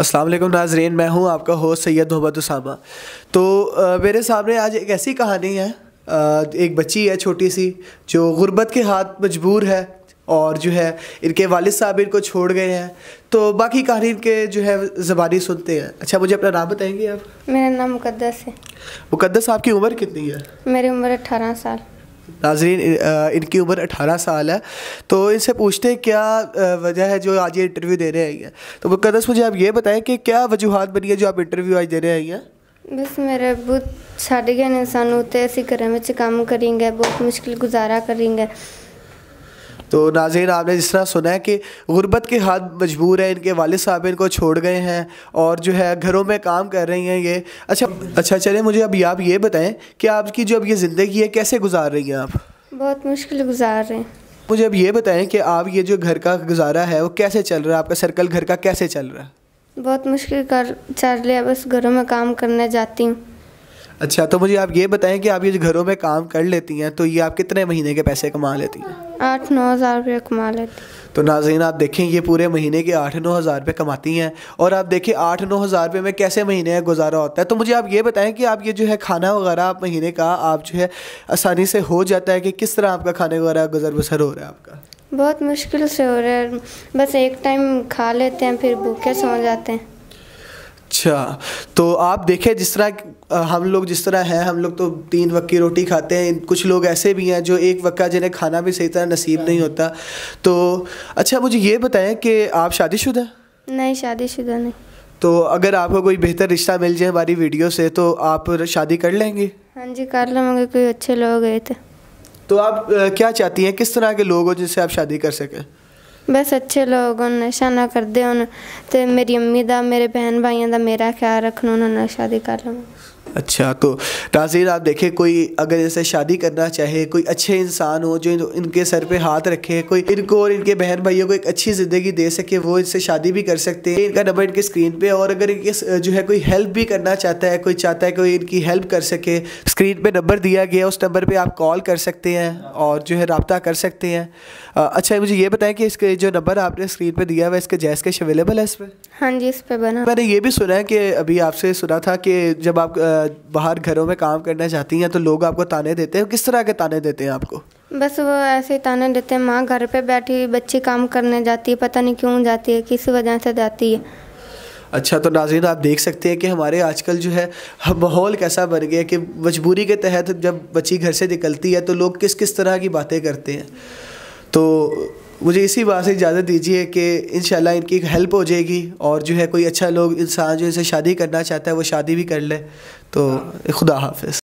السلام علیکم ناظرین، میں ہوں آپ کا ہوسٹ سید محمد اسامہ۔ تو میرے سامنے آج ایک ایسی کہانی ہے، ایک بچی ہے چھوٹی سی جو غربت کے ہاتھ مجبور ہے اور جو ہے ان کے والد صاحب ان کو چھوڑ گئے ہیں۔ تو باقی کہانی ان کے جو ہے زبانی سنتے ہیں۔ اچھا، مجھے اپنا نام بتائیں گے آپ؟ میرا نام مقدس ہے۔ مقدس، آپ کی عمر کتنی ہے؟ میری عمر 18 سال۔ ناظرین، ان کی عمر 18 سال ہے۔ تو ان سے پوچھتے ہیں کیا وجہ ہے جو آج یہ انٹرویو دینے آئی ہیں۔ تو مقدس، مجھے آپ یہ بتائیں کہ کیا وجوہات بنی ہے جو آپ انٹرویو آج دینے آئی ہیں؟ بس میرے ابو چھڈ گئے نے سانوں تے اسی گھر وچ کام کریں گے، بہت مشکل گزارا کریں گے۔ تو ناظرین، آپ نے جس طرح سنا ہے کہ غربت کے ہاتھ مجبور ہے، ان کے والد صاحب ان کو چھوڑ گئے ہیں اور جو ہے گھروں میں کام کر رہی ہیں یہ۔ اچھا چلیں، مجھے اب آپ یہ بتائیں کہ آپ کی جو اب یہ زندگی ہے کیسے گزار رہی ہیں آپ؟ بہت مشکل گزار رہے ہیں۔ مجھے اب یہ بتائیں کہ آپ یہ جو گھر کا گزارا ہے وہ کیسے چل رہا ہے، آپ کا سرکل گھر کا کیسے چل رہا ہے؟ بہت مشکل چل رہا ہے، بس گھروں میں کام کرنے جاتی ہوں۔ اچھا، تو مجھے آپ یہ بتائیں کہ آپ یہ جو گھروں میں کام کر لیتی ہیں تو یہ آپ کتنے مہینے کے پیسے کما لیتی ہیں؟ 8-9 ہزار روپے کما لیتی۔ تو ناظرین، آپ دیکھیں یہ پورے مہینے کے 8-9 ہزار روپے کماتی ہیں، اور آپ دیکھیں 8-9 ہزار روپے میں کیسے مہینے کا گزارا ہوتا ہے۔ تو مجھے آپ یہ بتائیں کہ آپ یہ جو ہے کھانا وغیرہ آپ مہینے کا آپ جو ہے آسانی سے ہو جاتا ہے کہ کس طرح آپ کا کھانے وغیرہ گزر بسر ہو رہا ہے آپ کا؟ بہت مشکل سے ہو رہا ہے، بس ایک ٹائم کھا لیتے ہیں پھر بھوکے سو جاتے ہیں۔ اچھا، تو آپ دیکھیں جس طرح ہم لوگ جس طرح ہیں، ہم لوگ تو 3 وقت کی روٹی کھاتے ہیں، کچھ لوگ ایسے بھی ہیں جو ایک وقت کا جنہیں کھانا بھی صحیح طرح نصیب نہیں ہوتا۔ تو اچھا، مجھے یہ بتائیں کہ آپ شادی شدہ ہیں؟ نہیں، شادی شدہ نہیں۔ تو اگر آپ کو کوئی بہتر رشتہ مل جائے ہماری ویڈیو سے تو آپ شادی کر لیں گے؟ ہاں جی، کر لوں گے، کوئی اچھے لوگ گئے تھے۔ تو آپ کیا چاہتی ہیں، کس طرح کے لوگ ہوں جن سے آپ شادی کر سکیں؟ بس اچھے لوگ ہوں، نشہ نہ کرتے ہوں، تے میری امی دا، میرے بہن بھائیوں دا میرا خیال رکھنا، انہوں نے شادی کر لوں۔ اچھا، تو ناظرین آپ دیکھیں کوئی اگر ان سے شادی کرنا چاہے، کوئی اچھے انسان ہو جو ان کے سر پہ ہاتھ رکھے، کوئی ان کو اور ان کے بہن بھائیوں کو ایک اچھی زندگی دے سکے، وہ ان سے شادی بھی کر سکتے ہیں۔ ان کا نمبر ان کے اسکرین پہ، اور اگر ان کے جو ہے کوئی ہیلپ بھی کرنا چاہتا ہے، کوئی چاہتا ہے کوئی ان کی ہیلپ کر سکے، اسکرین پہ نمبر دیا گیا، اس نمبر پہ آپ کال کر سکتے ہیں اور جو ہے رابطہ کر سکتے ہیں۔ اچھا، مجھے یہ بتائیں کہ اس کے جو نمبر آپ نے اسکرین پہ دیا ہوا ہے اس کے جائز کیش اویلیبل ہے اس پہ؟ ہاں جی، اس پہ بنا۔ میں نے یہ بھی سنا ہے کہ ابھی آپ سے سنا تھا کہ جب آپ باہر گھروں میں کام کرنا چاہتی ہیں تو لوگ آپ کو تانے دیتے ہیں، کس طرح کے تانے دیتے ہیں آپ کو؟ بس وہ ایسے ہی تانے دیتے ہیں، ماں گھر پہ بیٹھی بچی کام کرنے جاتی ہے، پتہ نہیں کیوں جاتی ہے، کس وجہ سے جاتی ہے۔ اچھا، تو ناظرین آپ دیکھ سکتے ہیں کہ ہمارے آج کل جو ہے ماحول کیسا بن گیا کہ مجبوری کے تحت جب بچی گھر سے نکلتی ہے تو لوگ کس کس طرح کی باتیں کرتے ہیں۔ تو مجھے اسی بات سے اجازت دیجیے کہ انشاءاللہ ان کی ہیلپ ہو جائے گی، اور جو ہے کوئی اچھا لوگ انسان جو ان سے شادی کرنا چاہتا ہے وہ شادی بھی کر لے۔ تو خدا حافظ۔